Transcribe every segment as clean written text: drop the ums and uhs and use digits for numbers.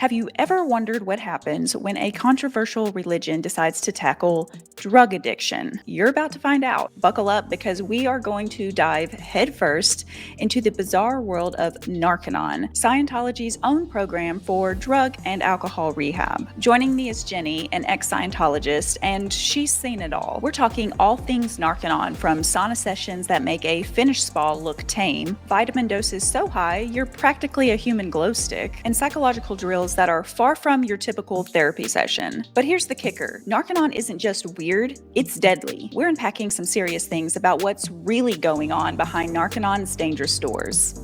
Have you ever wondered what happens when a controversial religion decides to tackle drug addiction? You're about to find out. Buckle up because we are going to dive headfirst into the bizarre world of Narconon, Scientology's own program for drug and alcohol rehab. Joining me is Jenni, an ex-Scientologist, and she's seen it all. We're talking all things Narconon, from sauna sessions that make a finished spa look tame, vitamin doses so high you're practically a human glow stick, and psychological drills that are far from your typical therapy session. But here's the kicker. Narconon isn't just weird, it's deadly. We're unpacking some serious things about what's really going on behind Narconon's dangerous doors.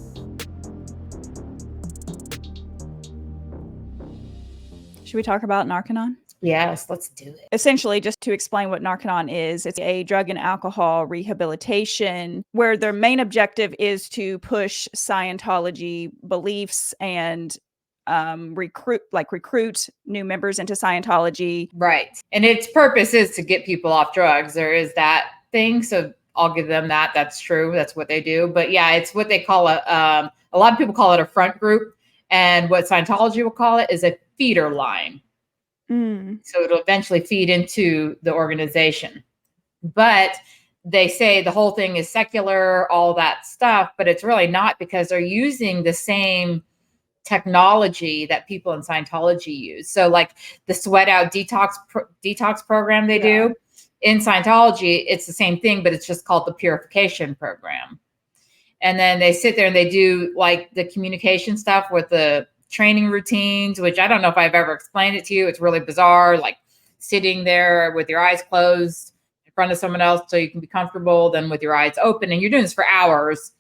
Should we talk about Narconon? Yes, let's do it. Essentially, just to explain what Narconon is, it's a drug and alcohol rehabilitation where their main objective is to push Scientology beliefs and recruit new members into Scientology. Right. And its purpose is to get people off drugs. There is that thing. So I'll give them that. That's true. That's what they do. But yeah, it's what they call a lot of people call it a front group. And what Scientology will call it is a feeder line. So it'll eventually feed into the organization. But they say the whole thing is secular, all that stuff, but it's really not, because they're using the same technology that people in Scientology use. So like the sweat out detox program they do in Scientology, it's the same thing, but it's just called the purification program. And then they sit there and they do like the communication stuff with the training routines, which I don't know if I've ever explained it to you. It's really bizarre, like sitting there with your eyes closed in front of someone else so you can be comfortable, then with your eyes open, and you're doing this for hours.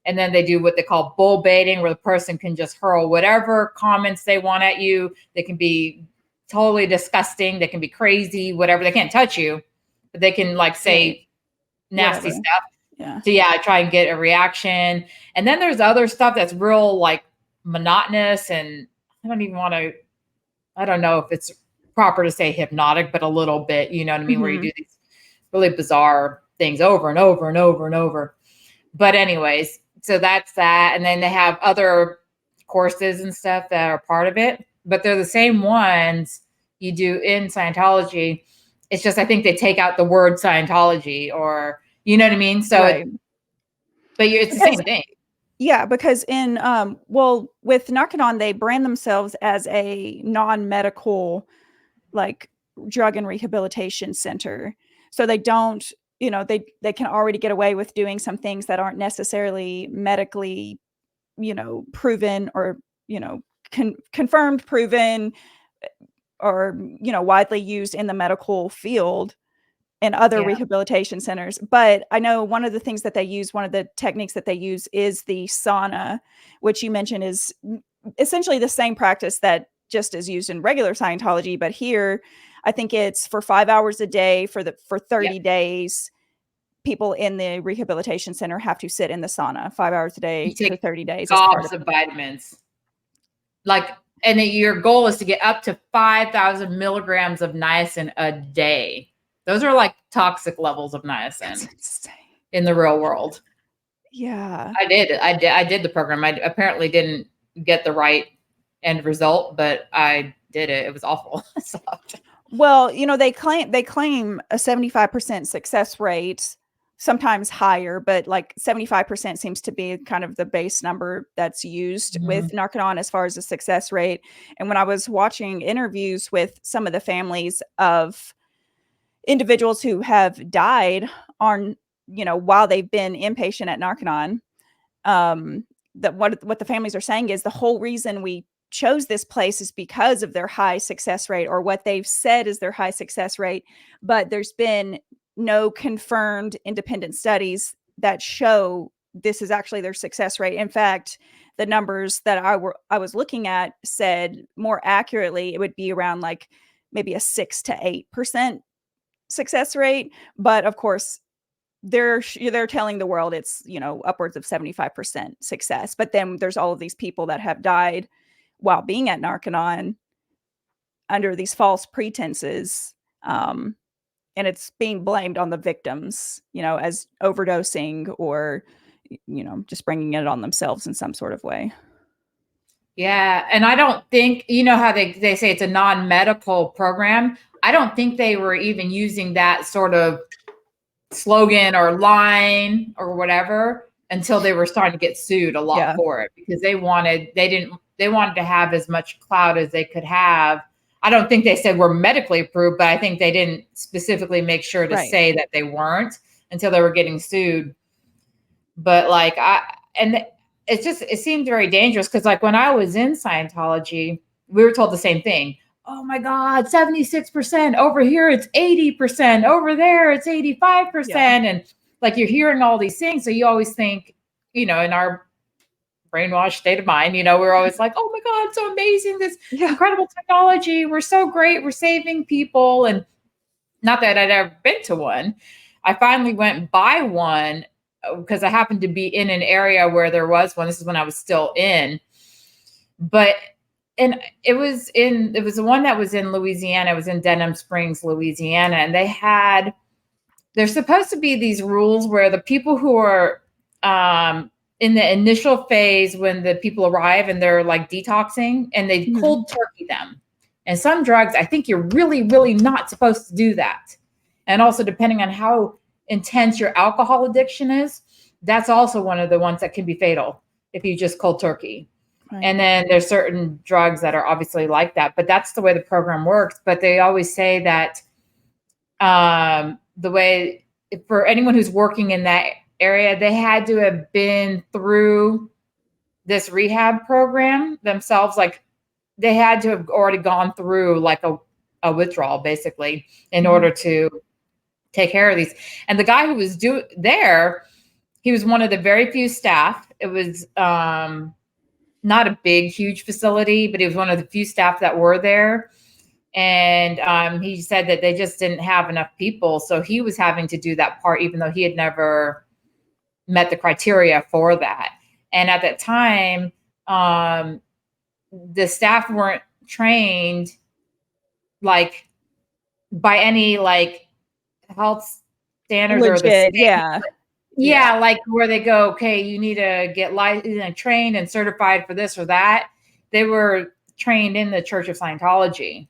And then they do what they call bull baiting, where the person can just hurl whatever comments they want at you. They can be totally disgusting. They can be crazy, whatever. They can't touch you, but they can like say nasty stuff. Yeah. So yeah, I try and get a reaction. And then there's other stuff that's real like monotonous, and I don't know if it's proper to say hypnotic, but a little bit, you know what I mean? Where you do these really bizarre things over and over and over and over. But anyways, so that's that. And then they have other courses and stuff that are part of it, but they're the same ones you do in Scientology. It's just, I think they take out the word Scientology, or, you know what I mean? So, right. It's the same thing. Yeah, because in with Narconon, they brand themselves as a non-medical like drug and rehabilitation center. So they don't, they can already get away with doing some things that aren't necessarily medically, proven or, confirmed, proven, or, widely used in the medical field and other rehabilitation centers. But I know one of the things that they use, one of the techniques that they use is the sauna, which you mentioned is essentially the same practice that just is used in regular Scientology. But here, I think it's for 5 hours a day for 30 days. People in the rehabilitation center have to sit in the sauna 5 hours a day for 30 days. Gobs of vitamins. And your goal is to get up to 5,000 milligrams of niacin a day. Those are like toxic levels of niacin in the real world. Yeah. I did the program. I apparently didn't get the right end result, but I did it. It was awful. Well, they claim a 75% success rate, sometimes higher, but like 75% seems to be kind of the base number that's used with Narconon as far as the success rate. And when I was watching interviews with some of the families of individuals who have died on, while they've been inpatient at Narconon, that what the families are saying is the whole reason we chose this place is because of their high success rate, or what they've said is their high success rate. But there's been no confirmed independent studies that show this is actually their success rate. In fact, the numbers that I was looking at said more accurately, it would be around like maybe a 6 to 8% success rate. But of course, they're telling the world it's, upwards of 75% success. But then there's all of these people that have died while being at Narconon under these false pretenses. And it's being blamed on the victims, as overdosing or, just bringing it on themselves in some sort of way. Yeah. And I don't think, you know how they say it's a non-medical program. I don't think they were even using that sort of slogan or line or whatever until they were starting to get sued a lot Yeah. for it, because they wanted to have as much clout as they could have. I don't think they said we're medically approved, but I think they didn't specifically make sure to Right. say that they weren't until they were getting sued. But like it seemed very dangerous, because like when I was in Scientology, we were told the same thing. Oh my God, 76%. Over here it's 80%. Over there it's 85%. And like you're hearing all these things. So you always think, in our brainwashed state of mind, we're always like, oh my God, it's so amazing, this incredible technology. We're so great. We're saving people. And not that I'd ever been to one. I finally went by one because I happened to be in an area where there was one. This is when I was still in, but and it was the one that was in Louisiana. It was in Denham Springs, Louisiana, and there's supposed to be these rules where the people who are in the initial phase, when the people arrive and they're like detoxing, and they cold turkey them. And some drugs, I think you're really, really not supposed to do that. And also, depending on how intense your alcohol addiction is, that's also one of the ones that can be fatal if you just cold turkey. Right. And then there's certain drugs that are obviously like that, but that's the way the program works. But they always say that the way, for anyone who's working in that area, they had to have been through this rehab program themselves. Like they had to have already gone through like a withdrawal, basically, in order to take care of these. And the guy who was there, he was one of the very few staff. It was not a big, huge facility, but he was one of the few staff that were there. And he said that they just didn't have enough people. So he was having to do that part, even though he had never met the criteria for that. And at that time, the staff weren't trained like by any like health standards. Legit, or the yeah, like where they go, okay, you need to get trained and certified for this or that. They were trained in the Church of Scientology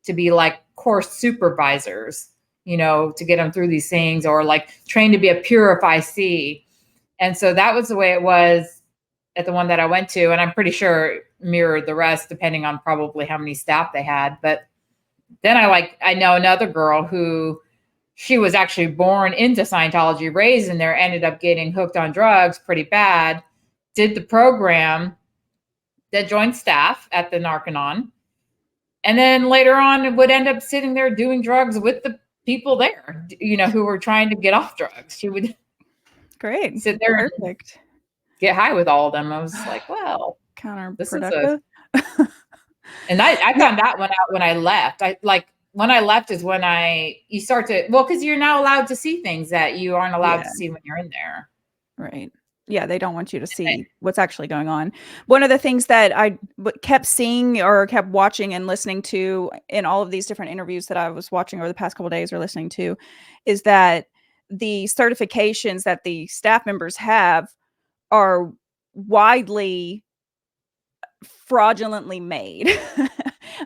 to be like course supervisors, to get them through these things, or like trained to be a Purify C. And so that was the way it was at the one that I went to. And I'm pretty sure it mirrored the rest, depending on probably how many staff they had. But then I know another girl who, she was actually born into Scientology, raised in there, ended up getting hooked on drugs pretty bad, did the program, that joined staff at the Narconon, and then later on would end up sitting there doing drugs with the people there, who were trying to get off drugs. She would sit there and get high with all of them. I was like, well, counterproductive. And I found that one out when I left. When I left is when you start to, because you're now allowed to see things that you aren't allowed to see when you're in there. Right. Yeah, they don't want you to see what's actually going on. One of the things that I kept seeing or kept watching and listening to in all of these different interviews that I was watching over the past couple of days or listening to is that the certifications that the staff members have are widely fraudulently made.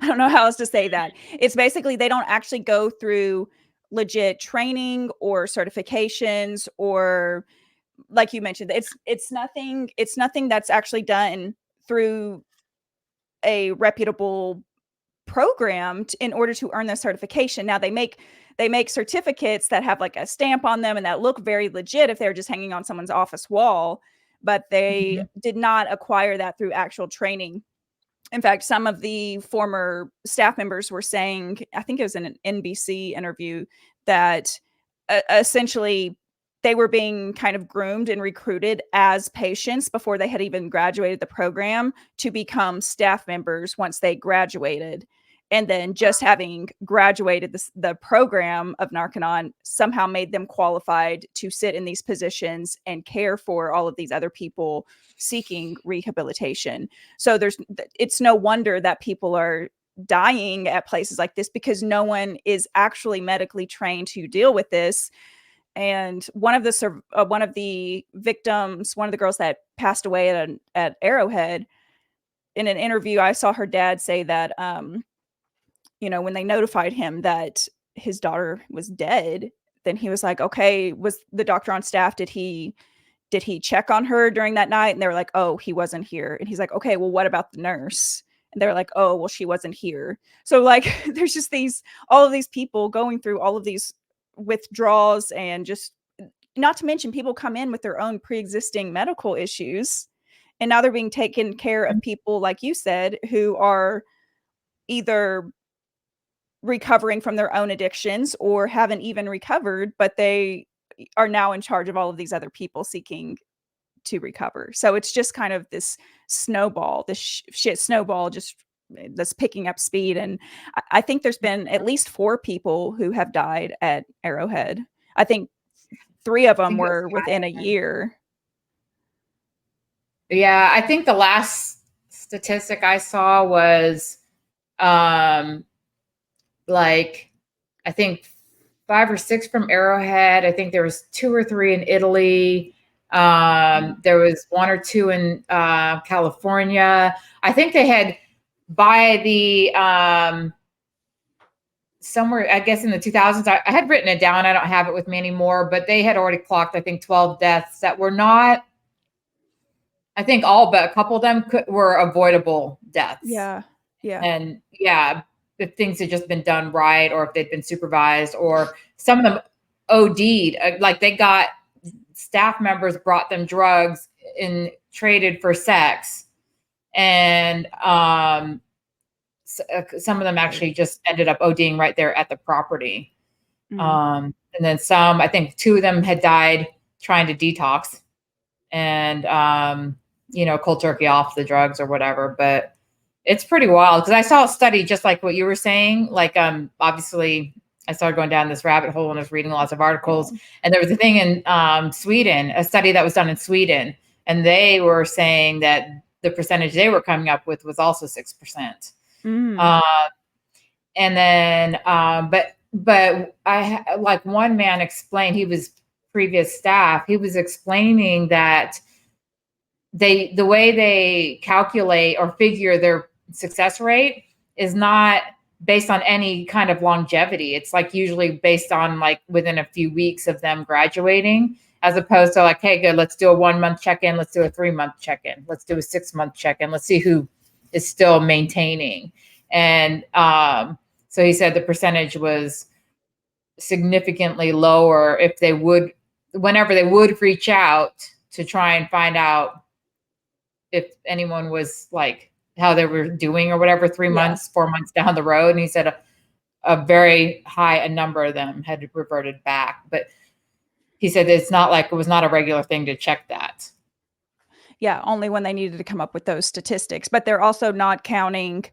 I don't know how else to say that. It's basically they don't actually go through legit training or certifications, or like you mentioned, it's nothing that's actually done through a reputable program in order to earn the certification. Now they make certificates that have like a stamp on them and that look very legit if they're just hanging on someone's office wall, but they did not acquire that through actual training. In fact, some of the former staff members were saying, I think it was in an NBC interview, that essentially they were being kind of groomed and recruited as patients before they had even graduated the program to become staff members once they graduated. And then just having graduated the program of Narconon somehow made them qualified to sit in these positions and care for all of these other people seeking rehabilitation. So it's no wonder that people are dying at places like this, because no one is actually medically trained to deal with this. And one of the victims, one of the girls that passed away at Arrowhead, in an interview, I saw her dad say that, when they notified him that his daughter was dead, then he was like, okay, was the doctor on staff? Did he check on her during that night? And they were like, oh, he wasn't here. And he's like, okay, well, what about the nurse? And they're like, oh, well, she wasn't here. So like, there's just all of these people going through all of these withdrawals, and just not to mention people come in with their own pre-existing medical issues. And now they're being taken care of people, like you said, who are either recovering from their own addictions or haven't even recovered, but they are now in charge of all of these other people seeking to recover. So it's just kind of this snowball, this shit snowball, just that's picking up speed. And I think there's been at least 4 people who have died at Arrowhead. I think 3 of them were within a year. Yeah, I think the last statistic I saw was like, I think 5 or 6 from Arrowhead. I think there was 2 or 3 in Italy. There was 1 or 2 in California. I think they had, by the somewhere, I guess in the 2000s, I had written it down. I don't have it with me anymore, but they had already clocked, I think, 12 deaths that were not, I think all but a couple of them were avoidable deaths. Yeah. And yeah, if things had just been done right, or if they'd been supervised, or some of them OD'd, like they got, staff members brought them drugs and traded for sex. And some of them actually just ended up ODing right there at the property. And then some, I think 2 of them had died trying to detox and, cold turkey off the drugs or whatever. But it's pretty wild, because I saw a study just like what you were saying. Like, obviously I started going down this rabbit hole and I was reading lots of articles, and there was a thing in Sweden, a study that was done in Sweden, and they were saying that the percentage they were coming up with was also 6%. And then, but I, like, one man explained, he was previous staff, he was explaining that the way they calculate or figure their success rate is not based on any kind of longevity. It's like usually based on like within a few weeks of them graduating, as opposed to like, hey, good, let's do a 1-month check-in. Let's do a 3-month check-in. Let's do a 6-month check-in. Let's see who is still maintaining. And so he said the percentage was significantly lower if they would, whenever they would reach out to try and find out if anyone was like how they were doing or whatever, 3 months, 4 months down the road. And he said a very high, a number of them had reverted back, but he said it's not like, it was not a regular thing to check that. Yeah. Only when they needed to come up with those statistics, but they're also not counting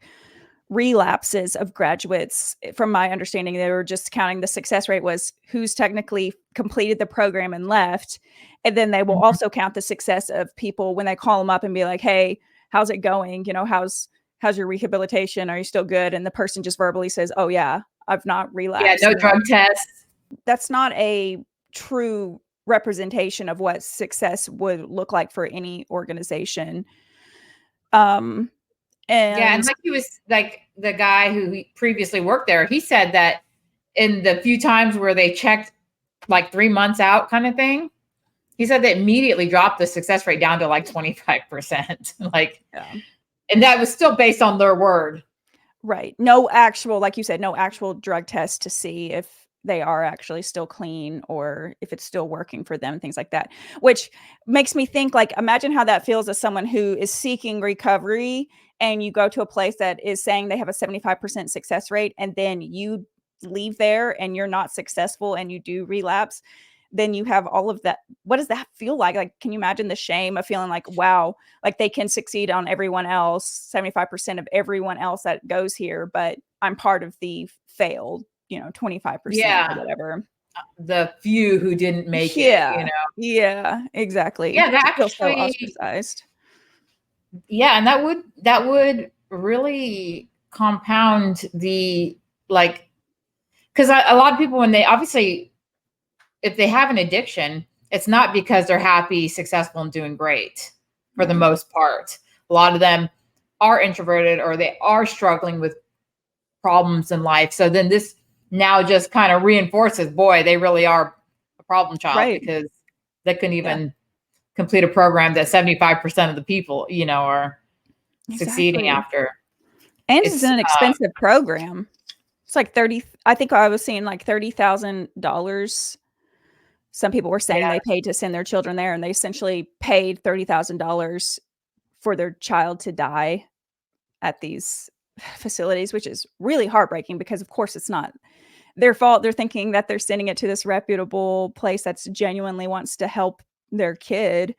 relapses of graduates. From my understanding, they were just counting the success rate was who's technically completed the program and left. And then they will also count the success of people when they call them up and be like, hey, how's it going? How's your rehabilitation? Are you still good? And the person just verbally says, oh yeah, I've not relapsed. Yeah, no drug tests. That's not a true representation of what success would look like for any organization. And like he was like the guy who previously worked there, he said that in the few times where they checked like 3 months out kind of thing, he said they immediately dropped the success rate down to like 25%. And that was still based on their word. Right. No actual, like you said, no actual drug test to see if they are actually still clean or if it's still working for them, things like that, which makes me think, like, imagine how that feels as someone who is seeking recovery and you go to a place that is saying they have a 75% success rate, and then you leave there and you're not successful and you do relapse. Then you have all of that. What does that feel like? Like, can you imagine the shame of feeling like, wow, like they can succeed on everyone else, 75% of everyone else that goes here, but I'm part of the failed, 25% or whatever. The few who didn't make it, Yeah, exactly. Yeah, that feels so actually ostracized. Yeah, and that would really compound the, like, because a lot of people, when they obviously, if they have an addiction, it's not because they're happy, successful, and doing great for the most part. A lot of them are introverted or they are struggling with problems in life. So then this now just kind of reinforces, boy, they really are a problem child, Right. because they couldn't even complete a program that 75% of the people, are succeeding after. And it's an expensive program. It's like I think I was seeing like $30,000. Some people were saying they paid to send their children there, and they essentially paid $30,000 for their child to die at these facilities, which is really heartbreaking because, of course, it's not their fault. They're thinking that they're sending it to this reputable place that's genuinely wants to help their kid.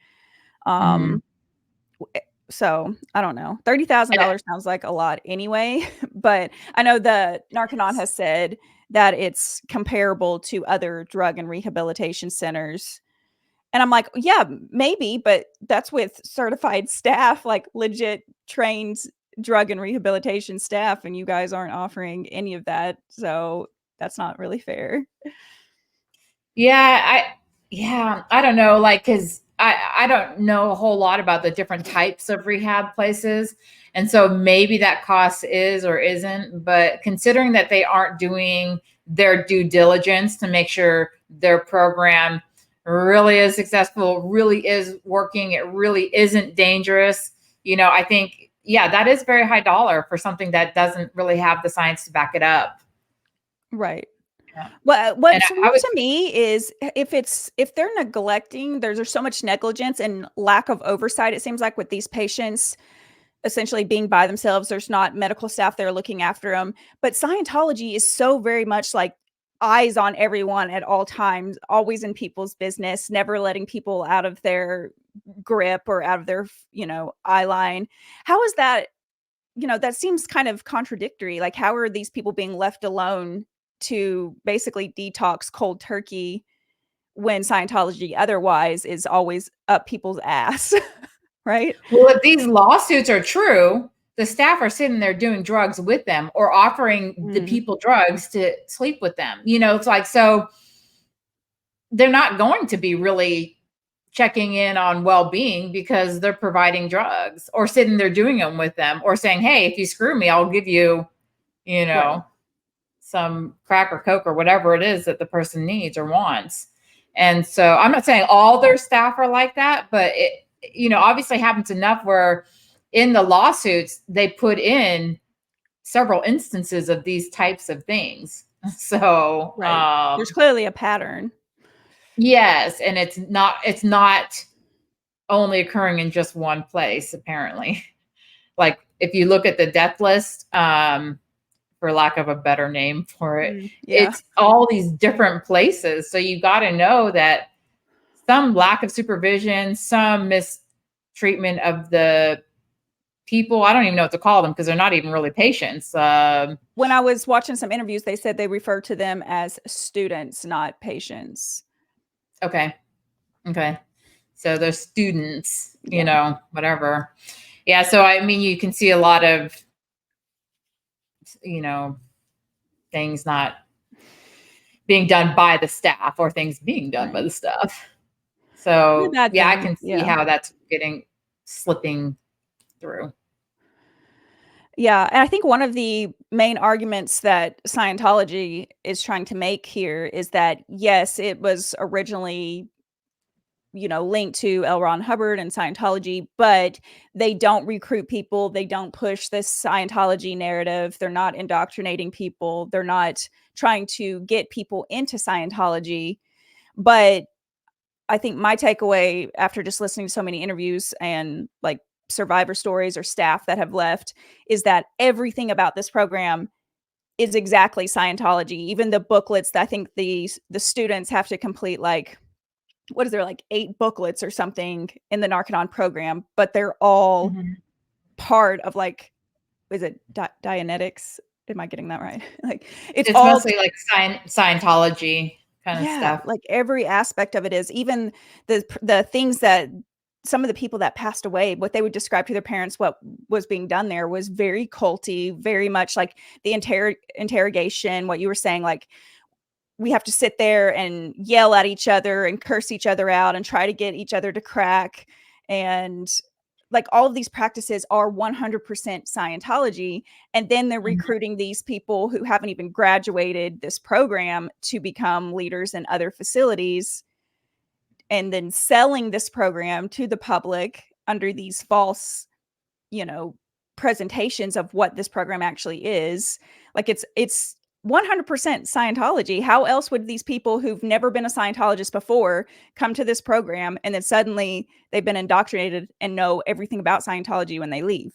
So I don't know. $30,000 sounds like a lot anyway, but I know the Narconon has said that it's comparable to other drug and rehabilitation centers. And I'm like, yeah, maybe, but that's with certified staff, like legit trained drug and rehabilitation staff, and you guys aren't offering any of that. So that's not really fair. Yeah, I don't know, like, because I don't know a whole lot about the different types of rehab places. And so maybe that cost is or isn't, but considering that they aren't doing their due diligence to make sure their program really is successful, really is working, it really isn't dangerous, I think, yeah, that is very high dollar for something that doesn't really have the science to back it up. Right. Yeah. Well, what's weird to me is if they're neglecting, there's so much negligence and lack of oversight. It seems like with these patients essentially being by themselves, there's not medical staff there looking after them. But Scientology is so very much like eyes on everyone at all times, always in people's business, never letting people out of their grip or out of their, eye line. How is that? That seems kind of contradictory. Like, how are these people being left alone to basically detox cold turkey when Scientology otherwise is always up people's ass? Right? Well, if these lawsuits are true, the staff are sitting there doing drugs with them or offering the people drugs to sleep with them. It's like, so they're not going to be really checking in on well-being because they're providing drugs or sitting there doing them with them or saying, hey, if you screw me, I'll give you, Right. some crack or coke or whatever it is that the person needs or wants. And so I'm not saying all their staff are like that, but it, obviously happens enough where in the lawsuits, they put in several instances of these types of things. So, Right. There's clearly a pattern. Yes. And it's not only occurring in just one place, apparently. Like if you look at the death list, for lack of a better name for it, it's all these different places. So you got to know that some lack of supervision, some mistreatment of the people, I don't even know what to call them because they're not even really patients. When I was watching some interviews, they said they refer to them as students, not patients. Okay. So they're students, whatever. Yeah. So, I mean, you can see a lot of, things not being done by the staff or things being done by the staff. So yeah, I can see how that's slipping through. Yeah. And I think one of the main arguments that Scientology is trying to make here is that, yes, it was originally, linked to L. Ron Hubbard and Scientology, but they don't recruit people. They don't push this Scientology narrative. They're not indoctrinating people. They're not trying to get people into Scientology. But I think my takeaway after just listening to so many interviews and like survivor stories or staff that have left is that everything about this program is exactly Scientology. Even the booklets that I think the students have to complete, like, what is there, like 8 booklets or something in the Narconon program, but they're all part of, like, is it Dianetics? Am I getting that right? Like it's all mostly like Scientology kind of stuff. Like every aspect of it is, even the things that some of the people that passed away, what they would describe to their parents, what was being done there was very culty, very much like the interrogation, what you were saying, like we have to sit there and yell at each other and curse each other out and try to get each other to crack. And like all of these practices are 100% Scientology. And then they're recruiting these people who haven't even graduated this program to become leaders in other facilities, and then selling this program to the public under these false, presentations of what this program actually is. Like it's 100% Scientology. How else would these people who've never been a Scientologist before come to this program and then suddenly they've been indoctrinated and know everything about Scientology when they leave?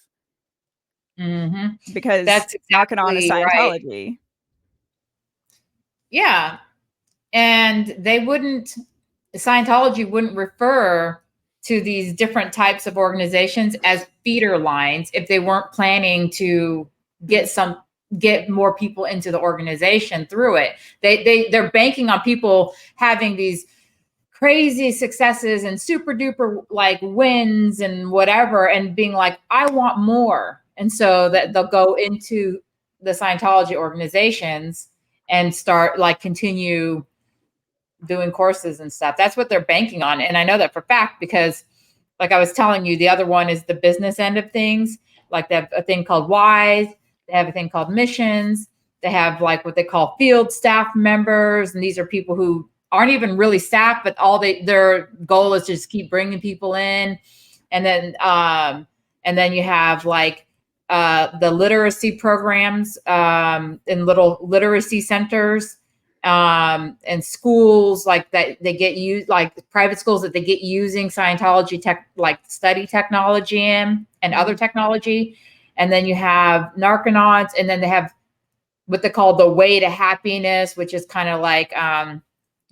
Because that's Narconon is exactly right. Scientology. Yeah. And Scientology wouldn't refer to these different types of organizations as feeder lines if they weren't planning to get more people into the organization through it. They're banking on people having these crazy successes and super duper like wins and whatever, and being like, I want more. And so that they'll go into the Scientology organizations and start like continue doing courses and stuff. That's what they're banking on. And I know that for a fact, because like I was telling you, the other one is the business end of things. Like they have a thing called Wise. They have a thing called missions. They have like what they call field staff members. And these are people who aren't even really staff, but their goal is to just keep bringing people in. And then you have like the literacy programs in little literacy centers and schools like that they get used, like private schools that they get using Scientology like study technology in and other technology. And then you have Narconons, and then they have what they call the Way to Happiness, which is kind of like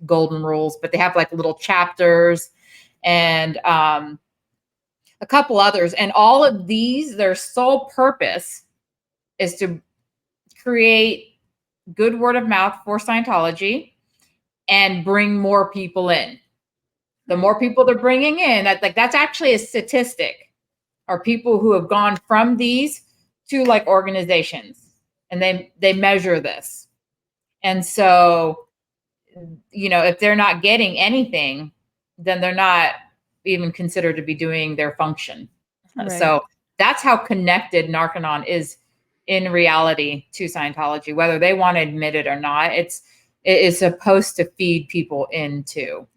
golden rules, but they have like little chapters and a couple others. And all of these, their sole purpose is to create good word of mouth for Scientology and bring more people in. The more people they're bringing in, that's actually a statistic, are people who have gone from these to like organizations, and they measure this. And so, if they're not getting anything, then they're not even considered to be doing their function. Right. So that's how connected Narconon is in reality to Scientology, whether they want to admit it or not. It is supposed to feed people into.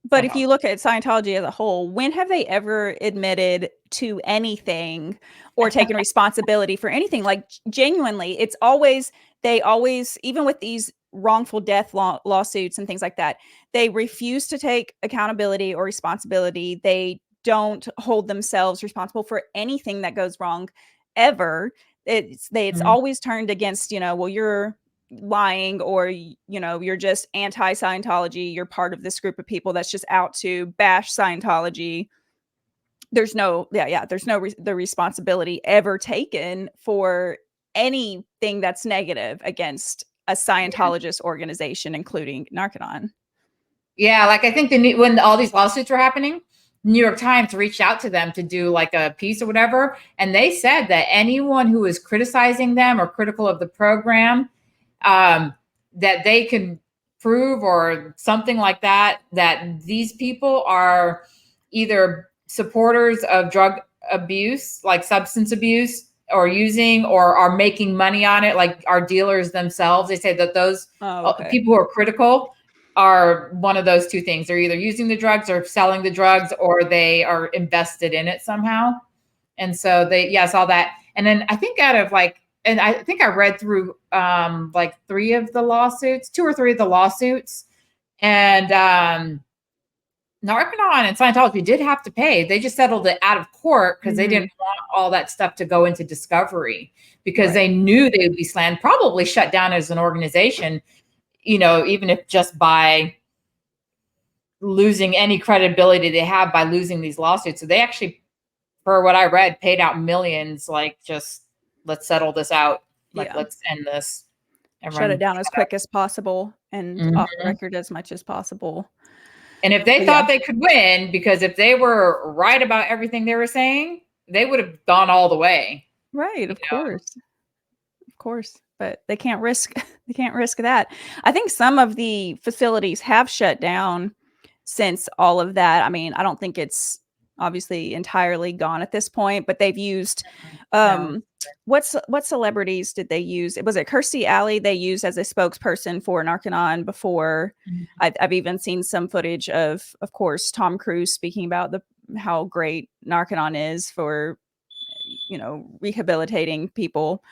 But if you look at Scientology as a whole, when have they ever admitted to anything or taken responsibility for anything? Like genuinely, they always, even with these wrongful death lawsuits and things like that, they refuse to take accountability or responsibility. They don't hold themselves responsible for anything that goes wrong ever. It's always turned against, well, you're lying, or you're just anti-Scientology, you're part of this group of people that's just out to bash Scientology. There's no the responsibility ever taken for anything that's negative against a Scientologist organization, including Narconon. Yeah, like I think when all these lawsuits were happening, New York Times reached out to them to do like a piece or whatever, and they said that anyone who is criticizing them or critical of the program, that they can prove or something like that these people are either supporters of drug abuse, like substance abuse, or using, or are making money on it, like are dealers themselves. They say that those people who are critical are one of those two things. They're either using the drugs or selling the drugs, or they are invested in it somehow. And so all that. And then I think and I think I read through like 2 or 3 of the lawsuits. And Narconon and Scientology did have to pay. They just settled it out of court because they didn't want all that stuff to go into discovery, because they knew they would be slammed, probably shut down as an organization, even if just by losing any credibility they have by losing these lawsuits. So they actually, for what I read, paid out millions, like just let's settle this out. Like, let's end this. Shut it down as quick as possible and off the record as much as possible. And if they thought they could win, because if they were right about everything they were saying, they would have gone all the way. Right. Of course. But they can't risk that. I think some of the facilities have shut down since all of that. I mean, I don't think it's obviously entirely gone at this point, but they've used No. what celebrities did they use? Was it Kirstie Alley they used as a spokesperson for Narconon before? Mhm. I've even seen some footage of course, Tom Cruise speaking about how great Narconon is for, you know, rehabilitating people.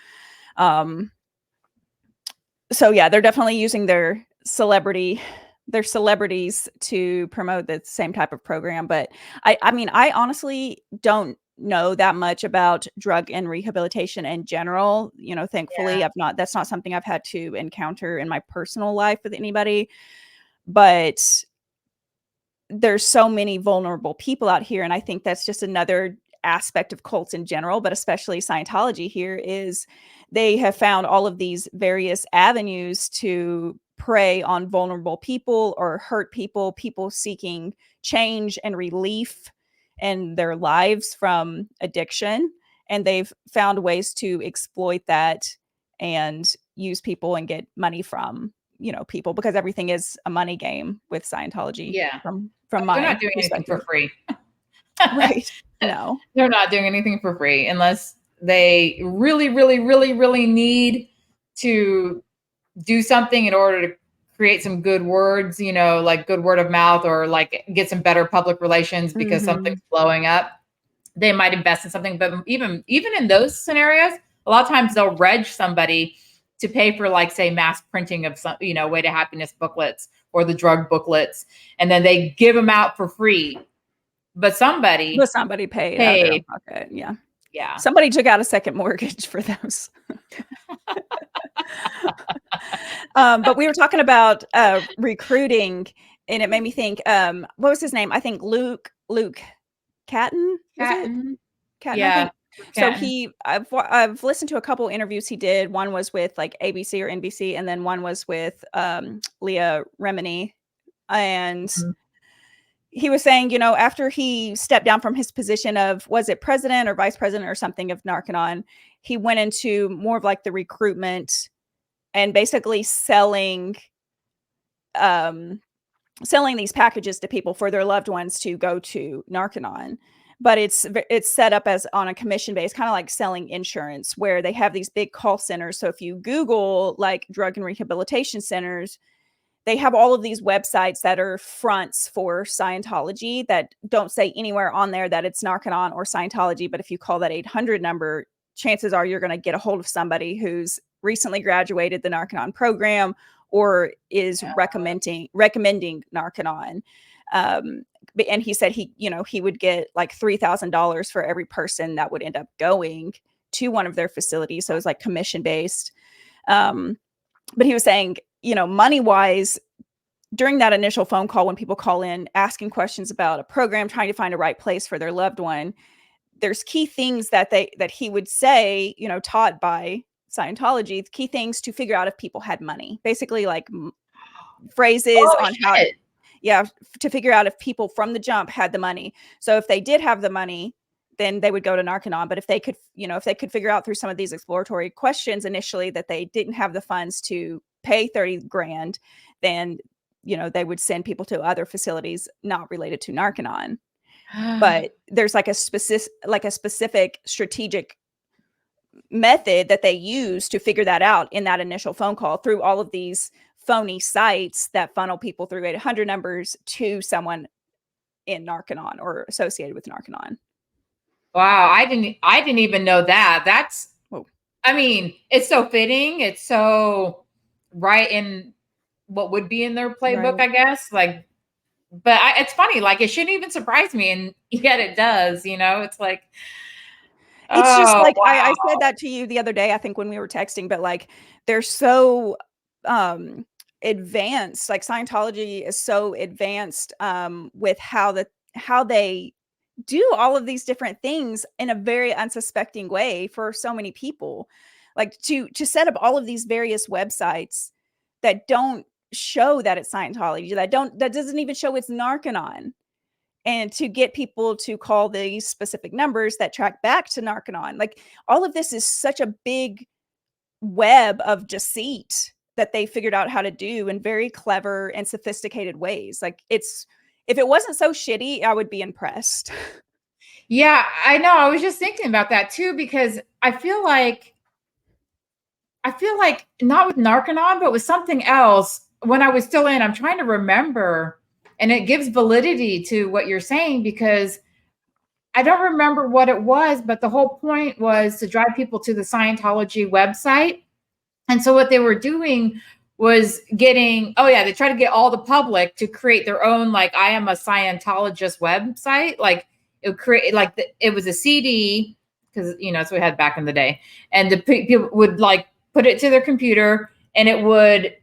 So yeah, they're definitely using their celebrities to promote the same type of program. But I mean, I honestly don't know that much about drug and rehabilitation in general. You know, thankfully, Yeah. that's not something I've had to encounter in my personal life with anybody. But there's so many vulnerable people out here, and I think that's just another aspect of cults in general, but especially Scientology here, is they have found all of these various avenues to prey on vulnerable people or hurt people seeking change and relief in their lives from addiction, and they've found ways to exploit that and use people and get money from, you know, people, because everything is a money game with Scientology Yeah. from They're my not doing anything for perspective. free. Right. No. They're not doing anything for free unless they really, really, really, really need to do something in order to create some good words, you know, like good word of mouth, or like get some better public relations because something's Mhm. blowing up. They might invest in something, but even in those scenarios, a lot of times they'll reg somebody to pay for, like, say, mass printing of some, you know, Way to Happiness booklets or the drug booklets, and then they give them out for free. But But somebody somebody paid out of their own paid. pocket. Yeah. Yeah. Somebody took out a second mortgage for those. But we were talking about recruiting, and it made me think, what was his name? I think Luke Catton, was it? Catton. Catton, I Yeah. think. So Catton. I've listened to a couple interviews he did. One was with like ABC or NBC, and then one was with Leah Remini. And Mhm. he was saying, you know, after he stepped down from his position of, was it president or vice president or something of Narconon, he went into more of like the recruitment and basically um selling these packages to people for their loved ones to go to Narconon. But it's set up as on a commission base, kind of like selling insurance, where they have these big call centers. So if you Google like drug and rehabilitation centers, they have all of these websites that are fronts for Scientology that don't say anywhere on there that it's Narconon or Scientology. But if you call that 800 number, chances are you're going to get a hold of somebody who's recently graduated the Narconon program or is recommending Narconon. Um, and he said he would get like $3,000 for every person that would end up going to one of their facilities. So it was like commission based. But he was saying, money wise, during that initial phone call, when people call in asking questions about a program, trying to find a right place for their loved one, there's key things that he would say, taught by Scientology, key things to figure out if people had money, basically like phrases Oh on how, shit. yeah, to figure out if people from the jump had the money. So if they did have the money, then they would go to Narconon. But if they could figure out through some of these exploratory questions initially that they didn't have the funds to pay 30 grand, then, they would send people to other facilities not related to Narconon. But there's like a specific strategic method that they use to figure that out in that initial phone call through all of these phony sites that funnel people through 800 numbers to someone in Narconon or associated with Narconon. Wow, I didn't even know that. That's, Whoa. I mean, it's so fitting. It's so right in what would be in their playbook, Right. I guess. Like, but it's funny. Like, it shouldn't even surprise me, and yet it does. It's like, It's just oh like I said wow. that to you the other day, I think when we were texting, but like they're so advanced, like Scientology is so advanced with how they do all of these different things in a very unsuspecting way for so many people. Like to set up all of these various websites that don't show that it's Scientology, that doesn't even show it's Narconon, and to get people to call these specific numbers that track back to Narconon. Like all of this is such a big web of deceit that they figured out how to do in very clever and sophisticated ways. Like if it wasn't so shitty, I would be impressed. Yeah, I know. I was just thinking about that too, because I feel like not with Narconon, but with something else when I was still in, I'm trying to remember, and it gives validity to what you're saying because I don't remember what it was, but the whole point was to drive people to the Scientology website. And so what they were doing was getting, oh yeah, they try to get all the public to create their own, like, I am a Scientologist website. Like it would create, like it was a CD, because, you know, that's what we had back in the day. And the people would like put it to their computer and it would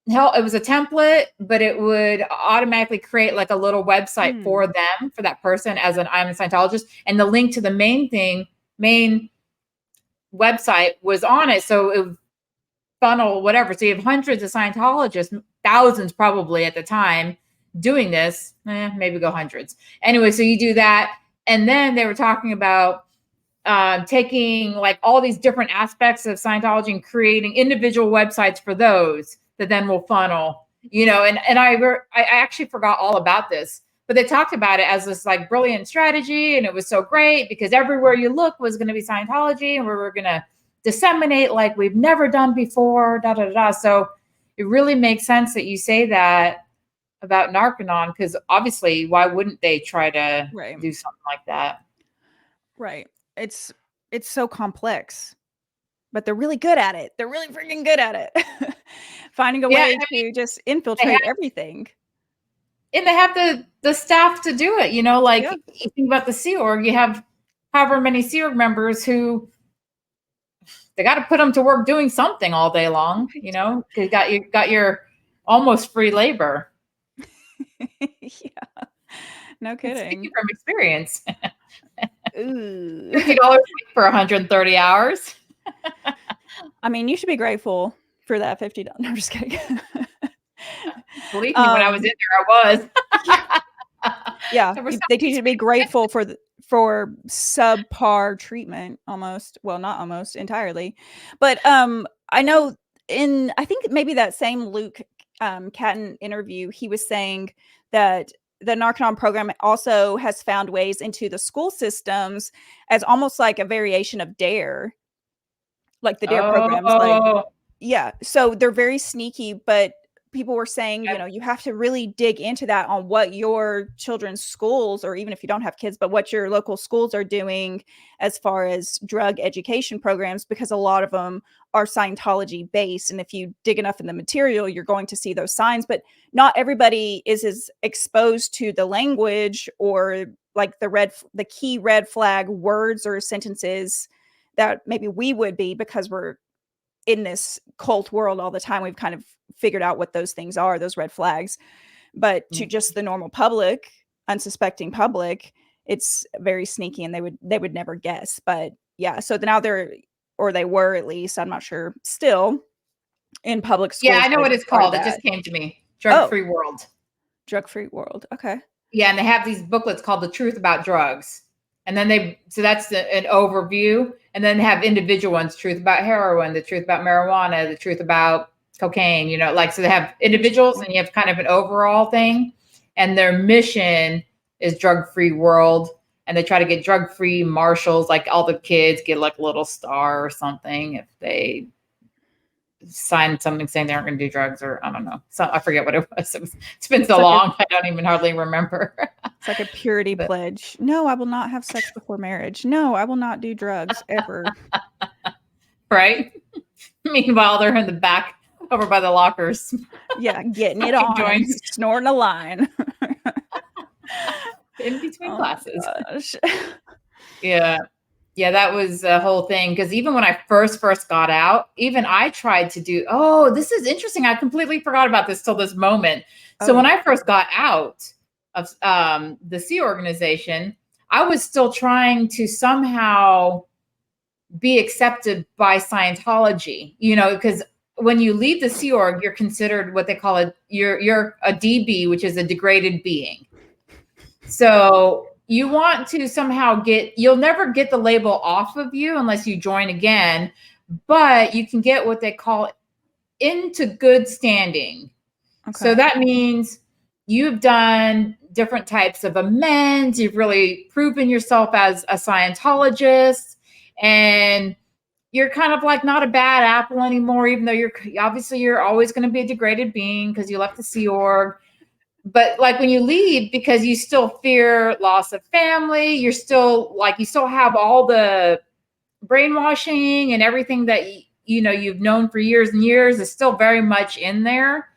help. It was a template, but it would automatically create like a little website for them, for that person as an I'm a Scientologist. And the link to the main website was on it. So it would funnel whatever. So you have hundreds of Scientologists, thousands probably at the time doing this, maybe go hundreds. Anyway, so you do that. And then they were talking about taking like all these different aspects of Scientology and creating individual websites for those that then will funnel, you know, and I actually forgot all about this, but they talked about it as this like brilliant strategy. And it was so great because everywhere you look was going to be Scientology, and we were going to disseminate like we've never done before, da, da, da, da. So it really makes sense that you say that about Narconon, because obviously why wouldn't they try to do something like that? Right. It's so complex, but they're really good at it. They're really freaking good at it. Finding a way to just infiltrate everything. And they have the staff to do it, you know, like you think about the Sea Org, you have however many Sea Org members who they got to put them to work doing something all day long, you know, you got your almost free labor. Yeah. No kidding. Speaking from experience. $50 for 130 hours. I mean, you should be grateful for that $50. No, I'm just kidding. Believe me, when I was in there, I was. Yeah, they teach you to be grateful for subpar treatment, almost. Well, not almost entirely, but I know I think maybe that same Luke Catton interview, he was saying that the Narconon program also has found ways into the school systems as almost like a variation of DARE, like the DARE programs. Like, yeah, so they're very sneaky, but people were saying, you know, you have to really dig into that on what your children's schools, or even if you don't have kids, but what your local schools are doing as far as drug education programs, because a lot of them are Scientology based. And if you dig enough in the material, you're going to see those signs, but not everybody is as exposed to the language or like the key red flag words or sentences that maybe we would be, because we're in this cult world all the time. We've kind of figured out what those things are, those red flags, but to just the normal public, unsuspecting public, it's very sneaky, and they would never guess. But yeah, so now they were, at least, I'm not sure, still in public schools. Yeah, I know what it's called. It just came to me. Drug-free world. Drug-free world. Okay. Yeah, and they have these booklets called The Truth About Drugs. And then so that's an overview. And then they have individual ones, truth about heroin, the truth about marijuana, the truth about cocaine, you know, like, so they have individuals and you have kind of an overall thing. And their mission is drug-free world. And they try to get drug-free marshals, like all the kids get like a little star or something if they sign something saying they aren't going to do drugs, or I don't know. So I forget what it was. It's been so long. I don't even hardly remember. It's like a purity pledge. No, I will not have sex before marriage. No, I will not do drugs ever. Right. Meanwhile, they're in the back over by the lockers. Yeah. Getting it on. Joints. Snorting a line. In between classes. Yeah. Yeah, that was a whole thing. Because even when I first got out, even I tried to do, this is interesting. I completely forgot about this till this moment. So when I first got out of the Sea organization, I was still trying to somehow be accepted by Scientology, you know, because when you leave the Sea Org, you're considered what they call you're a DB, which is a degraded being. So you want to somehow you'll never get the label off of you unless you join again, but you can get what they call into good standing. Okay. So that means you've done different types of amends. You've really proven yourself as a Scientologist, and you're kind of like not a bad apple anymore, even though you're always going to be a degraded being because you left the Sea Org. But like when you leave, because you still fear loss of family, you still have all the brainwashing and everything that you've known for years and years is still very much in there,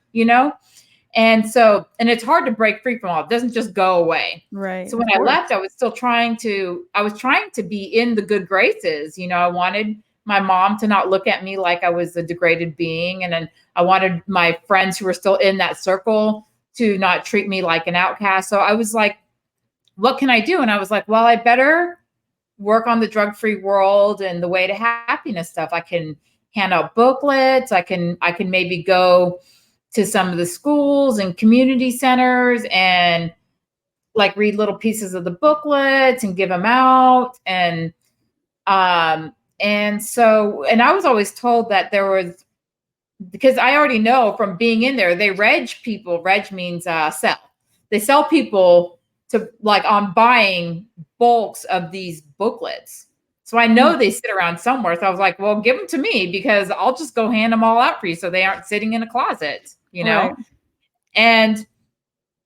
and it's hard to break free from all. It doesn't just go away. Right. So when I left, I was trying to be in the good graces. I wanted my mom to not look at me like I was a degraded being, and then I wanted my friends who were still in that circle to not treat me like an outcast. So I was like, what can I do? And I was like, well, I better work on the drug-free world and the way to happiness stuff. I can hand out booklets. I can maybe go to some of the schools and community centers and like read little pieces of the booklets and give them out. And I was always told that there was, because I already know from being in there, they reg people. Reg means sell. They sell people to like on buying bulks of these booklets. So I know they sit around somewhere. So I was like, well, give them to me because I'll just go hand them all out for you so they aren't sitting in a closet, Right. And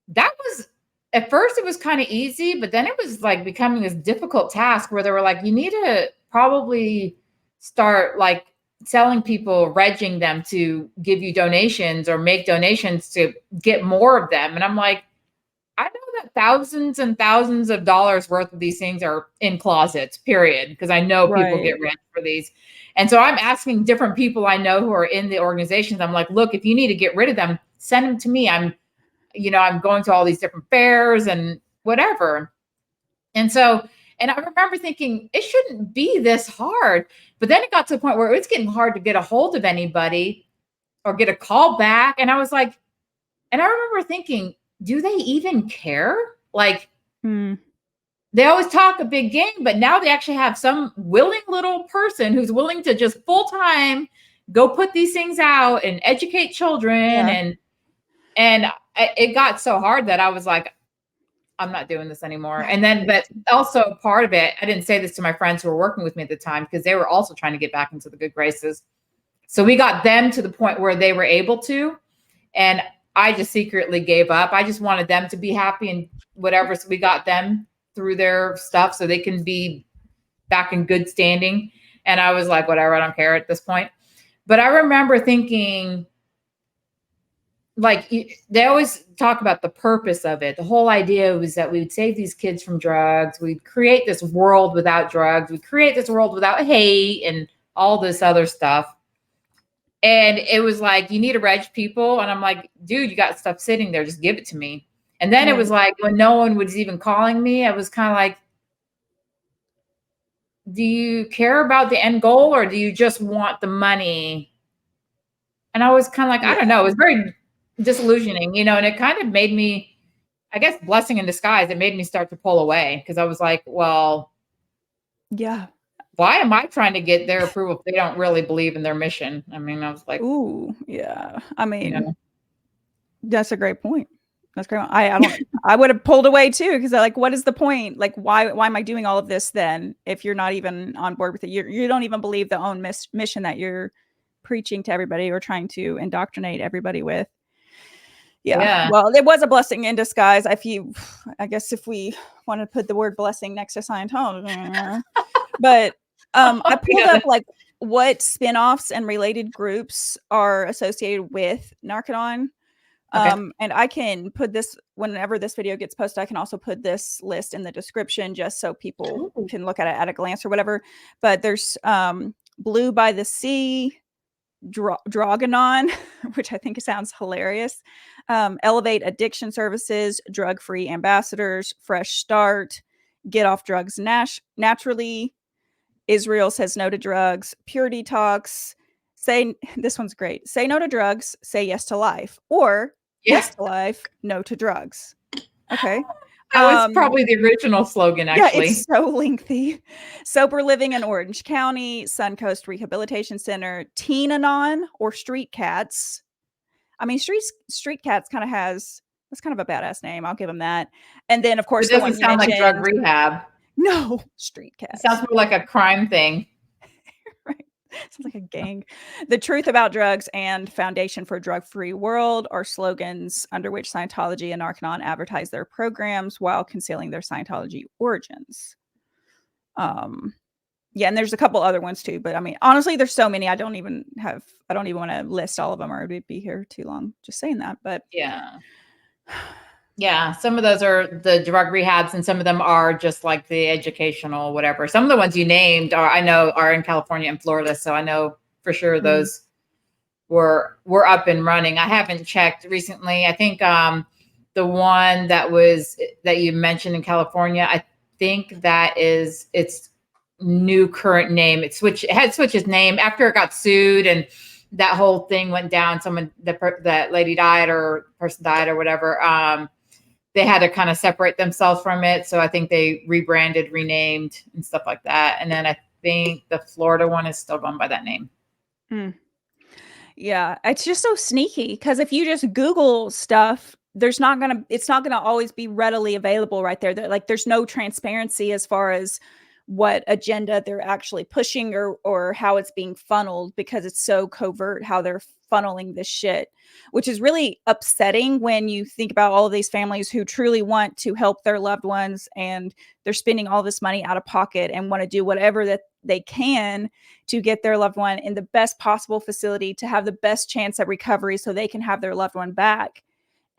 that was, at first it was kind of easy, but then it was like becoming this difficult task where they were like, you need to probably start like selling people, regging them to give you donations or make donations to get more of them. And I'm like, I know that thousands and thousands of dollars worth of these things are in closets, period. Because I know people get rent for these. And so I'm asking different people I know who are in the organizations. I'm like, look, if you need to get rid of them, send them to me. I'm going to all these different fairs and whatever. And I remember thinking it shouldn't be this hard. But then it got to the point where it was getting hard to get a hold of anybody or get a call back. And I was like, and I remember thinking, do they even care? Like, they always talk a big game, but now they actually have some willing little person who's willing to just full time go put these things out and educate children. And it got so hard that I was like, I'm not doing this anymore. And then, but also part of it, I didn't say this to my friends who were working with me at the time because they were also trying to get back into the good graces. So we got them to the point where they were able to, and I just secretly gave up. I just wanted them to be happy and whatever. So we got them through their stuff so they can be back in good standing. And I was like, whatever, I don't care at this point. But I remember thinking, like, they always talk about the purpose of it. The whole idea was that we would save these kids from drugs. We'd create this world without drugs. We'd create this world without hate and all this other stuff. And it was like, you need to reg people. And I'm like, dude, you got stuff sitting there. Just give it to me. And then it was like, when no one was even calling me, I was kind of like, do you care about the end goal or do you just want the money? And I was kind of like, I don't know. It was very disillusioning, and it kind of made me, I guess, blessing in disguise. It made me start to pull away because I was like, well, why am I trying to get their approval if they don't really believe in their mission? I mean, I was like, ooh, yeah. I mean, that's a great point. That's great. I would have pulled away too because like, what is the point? Like, why am I doing all of this then if you're not even on board with it? You don't even believe the own mission that you're preaching to everybody or trying to indoctrinate everybody with. Yeah. Well, it was a blessing in disguise. I guess if we want to put the word blessing next to Scientology, but I pulled up like what spinoffs and related groups are associated with Narconon. And I can put this, whenever this video gets posted, I can also put this list in the description just so people can look at it at a glance or whatever. But there's Blue by the Sea, Drogonon, which I think sounds hilarious. Elevate Addiction Services, Drug Free Ambassadors, Fresh Start, Get Off Drugs Naturally, Israel Says No to Drugs, Pure Detox, this one's great. Say no to drugs, say yes to life, or yes to life, no to drugs. Okay. That was probably the original slogan, actually. Yeah, it's so lengthy. Sober Living in Orange County, Suncoast Rehabilitation Center, Teen Anon or Street Cats. I mean, Street Cats kind of has That's kind of a badass name. I'll give him that. And then, of course, It the one doesn't you sound like drug mentioned. rehab. No, street It sounds cats. more like a crime thing. Right. Sounds like a gang. The truth about drugs and Foundation for a Drug-Free World are slogans under which Scientology and Narconon advertise their programs while concealing their Scientology origins. Yeah, and there's a couple other ones too, but I mean, honestly, there's so many. I don't even want to list all of them, or it would be here too long just saying that. But yeah, some of those are the drug rehabs, and some of them are just like the educational, whatever. Some of the ones you named I know are in California and Florida, so I know for sure those were up and running. I haven't checked recently. I think the one that you mentioned in California, I think that is its new current name. It had switched its name after it got sued and that whole thing went down. That lady died or person died or whatever. They had to kind of separate themselves from it. So I think they rebranded, renamed and stuff like that. And then I think the Florida one is still going by that name. Yeah, it's just so sneaky because if you just Google stuff, it's not gonna always be readily available right there. Like there's no transparency as far as what agenda they're actually pushing or how it's being funneled, because it's so covert how they're funneling this shit, which is really upsetting when you think about all of these families who truly want to help their loved ones, and they're spending all this money out of pocket and want to do whatever that they can to get their loved one in the best possible facility to have the best chance at recovery so they can have their loved one back.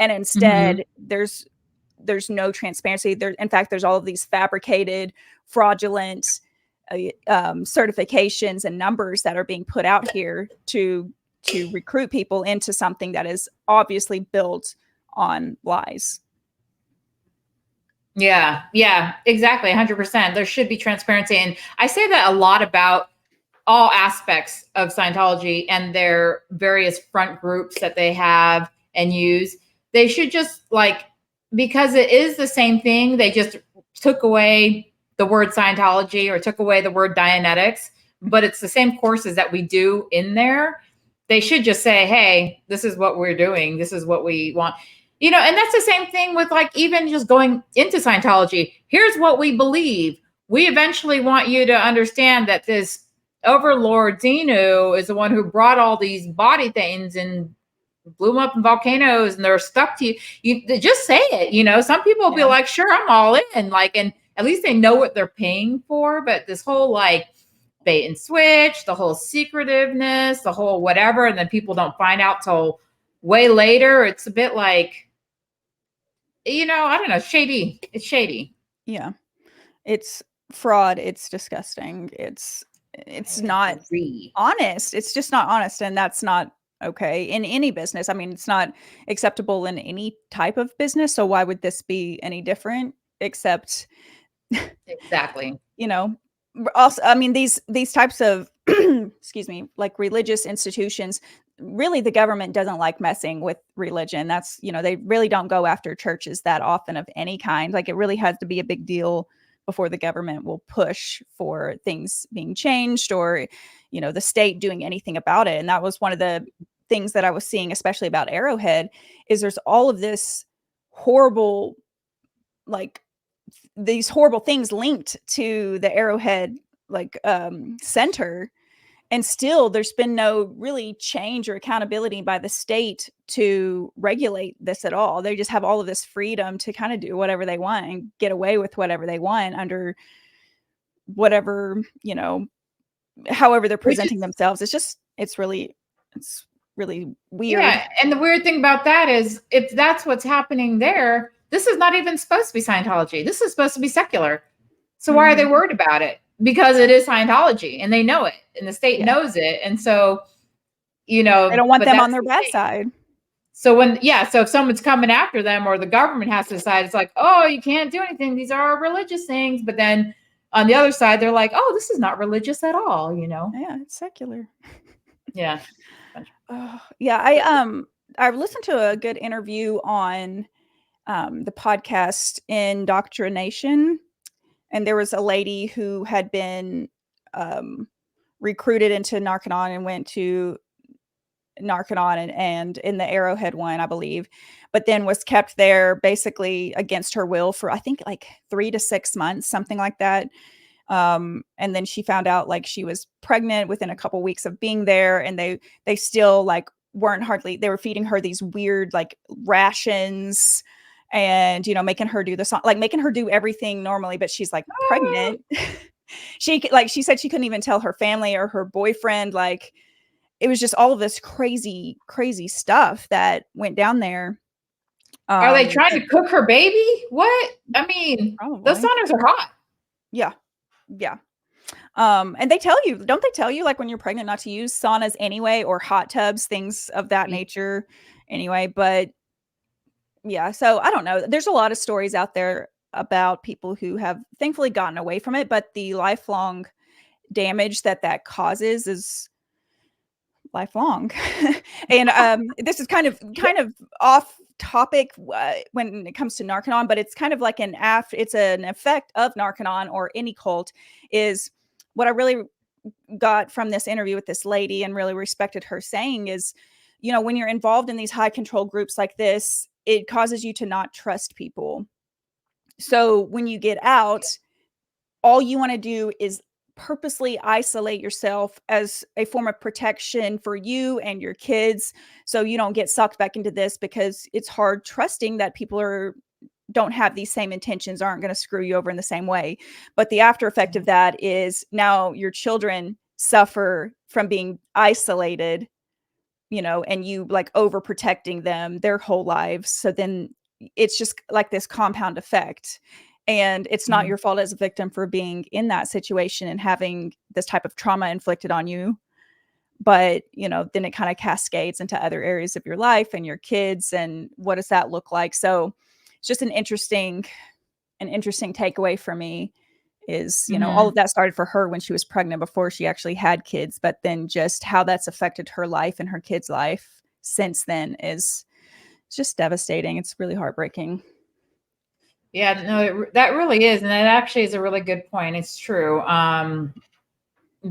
And instead, there's no transparency there. In fact, there's all of these fabricated, fraudulent certifications and numbers that are being put out here to recruit people into something that is obviously built on lies. Yeah, exactly. 100%. There should be transparency. And I say that a lot about all aspects of Scientology and their various front groups that they have and use. They should just because it is the same thing, they just took away the word Scientology or took away the word Dianetics, but it's the same courses that we do in there. They should just say, hey, this is what we're doing. This is what we want. And that's the same thing with even just going into Scientology. Here's what we believe. We eventually want you to understand that this overlord Xenu is the one who brought all these body things and blew them up in volcanoes, and they're stuck to you. You just say it. Some people will be like, sure, I'm all in. And at least they know what they're paying for. But this whole bait and switch, the whole secretiveness, the whole whatever, and then people don't find out till way later. It's a bit I don't know, shady. It's shady. Yeah. It's fraud. It's disgusting. It's not honest. It's just not honest. And that's not okay in any business. I mean, it's not acceptable in any type of business. So why would this be any different? Except exactly. Also, I mean, these types of excuse me, religious institutions, really the government doesn't like messing with religion. That's, they really don't go after churches that often of any kind. It really has to be a big deal before the government will push for things being changed or, the state doing anything about it. And that was one of the things that I was seeing, especially about Arrowhead, is there's all of this horrible, these horrible things linked to the Arrowhead center, and still there's been no really change or accountability by the state to regulate this at all. They just have all of this freedom to kind of do whatever they want and get away with whatever they want under whatever, however they're presenting themselves. It's really weird. Yeah, and the weird thing about that is if that's what's happening there, this is not even supposed to be Scientology. This is supposed to be secular. So why are they worried about it? Because it is Scientology and they know it and the state knows it. And so, they don't want them on their bad side. So so if someone's coming after them or the government has to decide, it's oh, you can't do anything. These are religious things. But then on the other side, they're oh, this is not religious at all, Yeah, it's secular. Yeah. I listened to a good interview on the podcast Indoctrination, and there was a lady who had been recruited into Narconon and went to Narconon and in the Arrowhead one, I believe, but then was kept there basically against her will for, I think, like 3 to 6 months, something like that. And then she found out like she was pregnant within a couple weeks of being there, and they still like weren't hardly, they were feeding her these weird like rations, and making her do the song, like making her do everything normally, but she's like pregnant. She said she couldn't even tell her family or her boyfriend. Like, it was just all of this crazy stuff that went down there. Are they trying to cook her baby? What? I mean, probably. Those saunas are hot. Yeah. And don't they tell you like when you're pregnant not to use saunas anyway, or hot tubs, things of that nature anyway? But yeah, so I don't know. There's a lot of stories out there about people who have thankfully gotten away from it, but the lifelong damage that causes is lifelong. And this is kind of off topic when it comes to Narconon, but it's kind of like it's an effect of Narconon or any cult. Is what I really got from this interview with this lady and really respected her saying is, when you're involved in these high control groups like this, it causes you to not trust people. So when you get out, all you want to do is purposely isolate yourself as a form of protection for you and your kids, so you don't get sucked back into this, because it's hard trusting that people don't have these same intentions, aren't going to screw you over in the same way. But the after effect of that is now your children suffer from being isolated, and you like overprotecting them their whole lives. So then it's just like this compound effect. And it's not your fault as a victim for being in that situation and having this type of trauma inflicted on you. But, then it kind of cascades into other areas of your life and your kids. And what does that look like? So it's just an interesting takeaway for me is, all of that started for her when she was pregnant before she actually had kids. But then just how that's affected her life and her kids' life since then is just devastating. It's really heartbreaking. Yeah, no, that really is. And that actually is a really good point. It's true.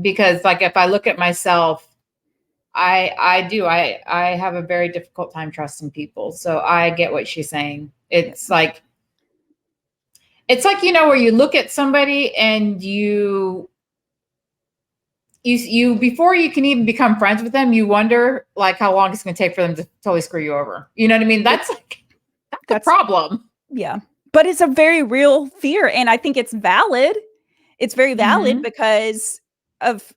Because like, if I look at myself, I have a very difficult time trusting people. So I get what she's saying. It's like, where you look at somebody and you before you can even become friends with them, you wonder like how long it's going to take for them to totally screw you over. You know what I mean? That's the problem. Yeah. But it's a very real fear. And I think it's valid. It's very valid because of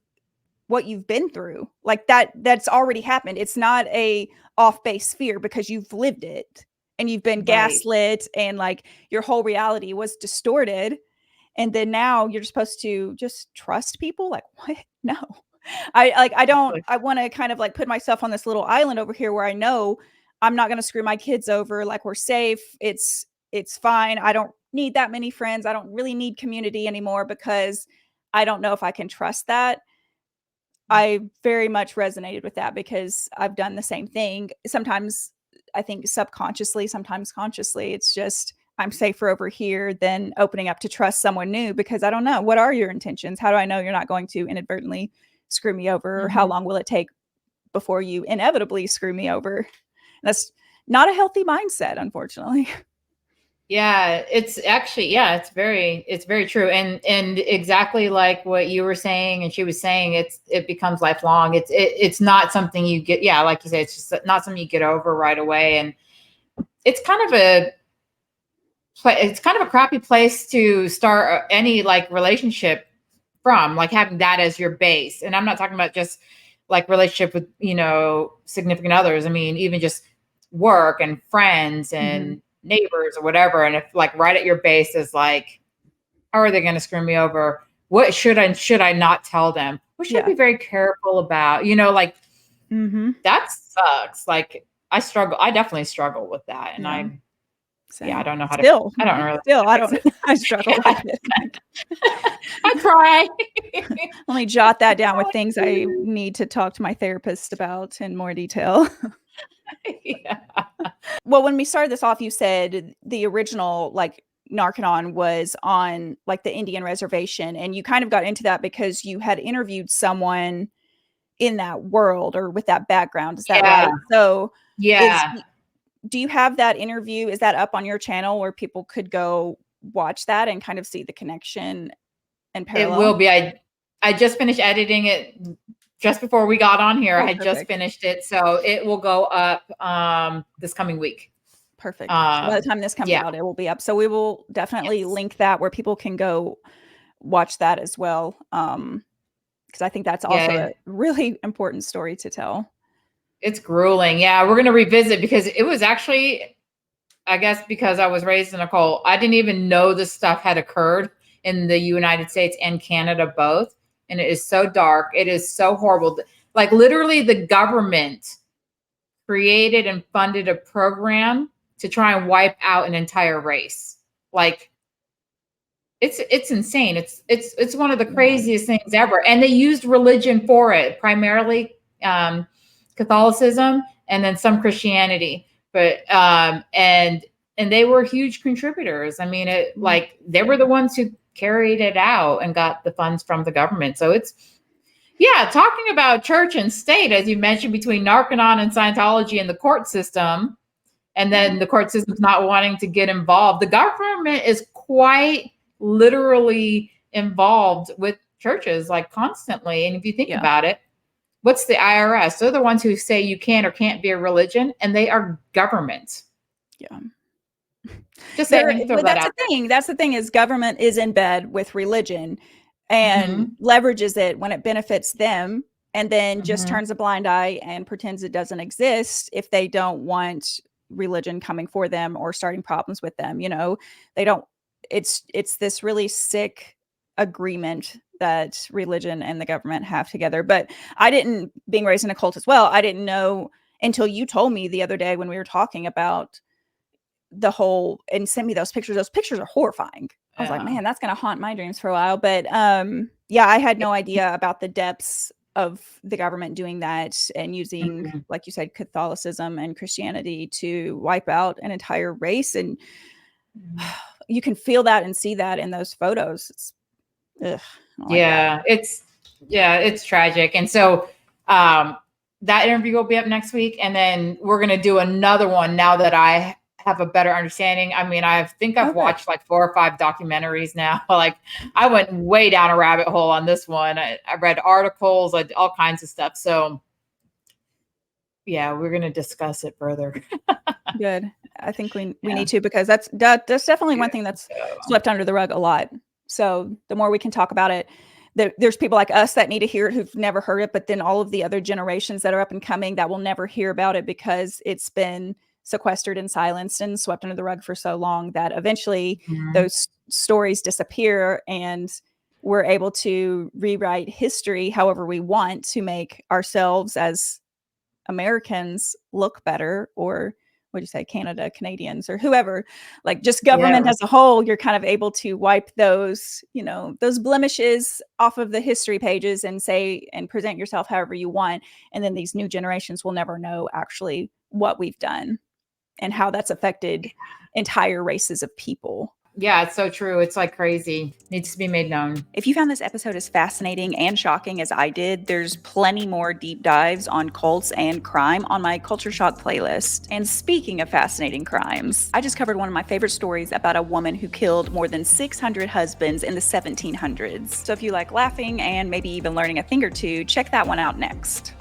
what you've been through. Like that's already happened. It's not a off-base fear because you've lived it and you've been gaslit and like your whole reality was distorted. And then now you're supposed to just trust people. Like, what? No, I want to kind of like put myself on this little island over here where I know I'm not going to screw my kids over. Like, we're safe. It's fine. I don't need that many friends. I don't really need community anymore because I don't know if I can trust that. I very much resonated with that because I've done the same thing. Sometimes I think subconsciously, sometimes consciously. It's just, I'm safer over here than opening up to trust someone new because I don't know. What are your intentions? How do I know you're not going to inadvertently screw me over? Or how long will it take before you inevitably screw me over? That's not a healthy mindset, unfortunately. Yeah, it's actually, it's very true. And exactly like what you were saying and she was saying, it becomes lifelong. It's not something you get, like you say, it's just not something you get over right away. And it's kind of a crappy place to start any like relationship from, like having that as your base. And I'm not talking about just like relationship with, significant others. I mean, even just work and friends and neighbors or whatever. And if like right at your base is like, how are they going to screw me over? What should I not tell them? What should I be very careful about? That sucks. Like I definitely struggle with that. And I don't know how to, I struggle with it. I try. Let me jot that down with things I need to talk to my therapist about in more detail. Well, when we started this off, you said the original like Narconon was on like the Indian reservation, and you kind of got into that because you had interviewed someone in that world or with that background. Is that Yeah. right? So Yeah. do you have that interview? Is that up on your channel where people could go watch that and kind of see the connection and It parallel? will be. I just finished editing it just before we got on here. Oh, I had just perfect. finished it. So it will go up this coming week. Perfect. So by the time this comes Yeah. out, it will be up. So we will definitely Yes. link that where people can go watch that as well. Because I think that's also Yeah. a really important story to tell. It's grueling. Yeah, we're going to revisit because it was actually, I guess, because I was raised in a cult, I didn't even know this stuff had occurred in the United States and Canada both. And it is so dark. It is so horrible. Like literally the government created and funded a program to try and wipe out an entire race. Like it's insane. It's one of the craziest things ever. And they used religion for it, primarily Catholicism and then some Christianity. But and they were huge contributors. I mean, like they were the ones who carried it out and got the funds from the government. So it's talking about church and state, as you mentioned, between Narconon and Scientology and the court system, and then the court system's not wanting to get involved. The government is quite literally involved with churches, like constantly. And if you think about it, what's the IRS? They're the ones who say you can or can't be a religion, and they are government. Yeah. Just saying, throw that out there. That's the thing is government is in bed with religion and leverages it when it benefits them, and then just turns a blind eye and pretends it doesn't exist if they don't want religion coming for them or starting problems with them. You know, they don't. It's this really sick agreement that religion and the government have together. But being raised in a cult as well, I didn't know until you told me the other day when we were talking about the whole and sent me those pictures. Those pictures are horrifying. I was like, man, that's going to haunt my dreams for a while. But I had no idea about the depths of the government doing that and using, like you said, Catholicism and Christianity to wipe out an entire race. And you can feel that and see that in those photos. It's tragic. And so that interview will be up next week. And then we're going to do another one now that I have a better understanding. I mean, I've watched like 4 or 5 documentaries now. Like I went way down a rabbit hole on this one. I read articles, I did all kinds of stuff. So yeah, we're going to discuss it further. Good. I think we need to, because that's definitely one thing that's swept under the rug a lot. So the more we can talk about it, there's people like us that need to hear it who've never heard it, but then all of the other generations that are up and coming that will never hear about it because it's been sequestered and silenced and swept under the rug for so long that eventually those stories disappear and we're able to rewrite history however we want to make ourselves as Americans look better, or what do you say, Canadians or whoever, like just government as a whole. You're kind of able to wipe those, those blemishes off of the history pages and say and present yourself however you want. And then these new generations will never know actually what we've done and how that's affected entire races of people. Yeah, it's so true. It's like crazy. Needs to be made known. If you found this episode as fascinating and shocking as I did, there's plenty more deep dives on cults and crime on my Culture Shock playlist. And speaking of fascinating crimes, I just covered one of my favorite stories about a woman who killed more than 600 husbands in the 1700s. So if you like laughing and maybe even learning a thing or two, check that one out next.